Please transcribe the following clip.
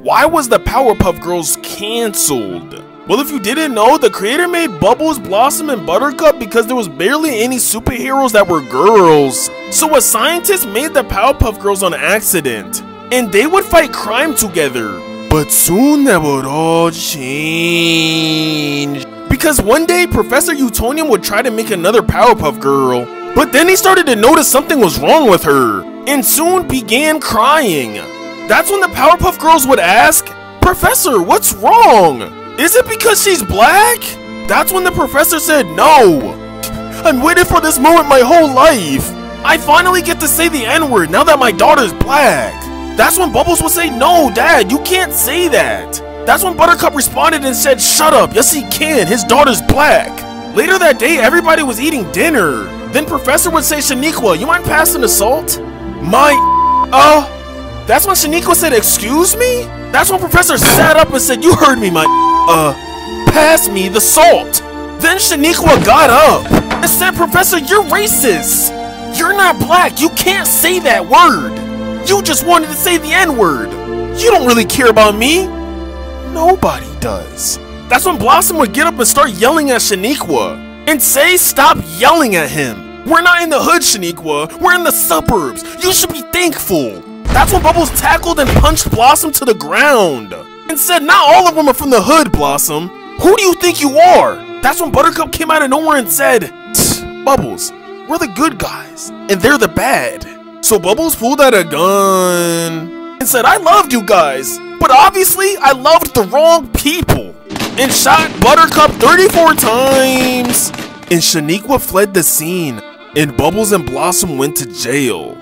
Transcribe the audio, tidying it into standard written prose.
Why was the Powerpuff Girls canceled? Well, if you didn't know, the creator made Bubbles, Blossom, and Buttercup because there was barely any superheroes that were girls. So a scientist made the Powerpuff Girls on accident, and they would fight crime together. But soon that would all change. Because one day, Professor Utonium would try to make another Powerpuff Girl, but then he started to notice something was wrong with her, and soon began crying. That's when the Powerpuff Girls would ask, "Professor, what's wrong? Is it because she's black?" That's when the professor said, "No. I've waited for this moment my whole life. I finally get to say the N-word now that my daughter's black." That's when Bubbles would say, "No, Dad, you can't say that." That's when Buttercup responded and said, "Shut up, yes he can, his daughter's black." Later that day, everybody was eating dinner. Then Professor would say, "Shaniqua, you mind passing the salt?" That's when Shaniqua said, "Excuse me?" That's when Professor sat up and said, "You heard me, pass me the salt." Then Shaniqua got up and said, "Professor, you're racist. You're not black, you can't say that word. You just wanted to say the N-word. You don't really care about me." Nobody does. That's when Blossom would get up and start yelling at Shaniqua and say, "Stop yelling at him. We're not in the hood, Shaniqua. We're in the suburbs. You should be thankful." That's when Bubbles tackled and punched Blossom to the ground and said, "Not all of them are from the hood, Blossom. Who do you think you are?" That's when Buttercup came out of nowhere and said, "Bubbles, we're the good guys and they're the bad." So Bubbles pulled out a gun and said, "I loved you guys, but obviously I loved the wrong people," and shot Buttercup 34 times. And Shaniqua fled the scene, and Bubbles and Blossom went to jail.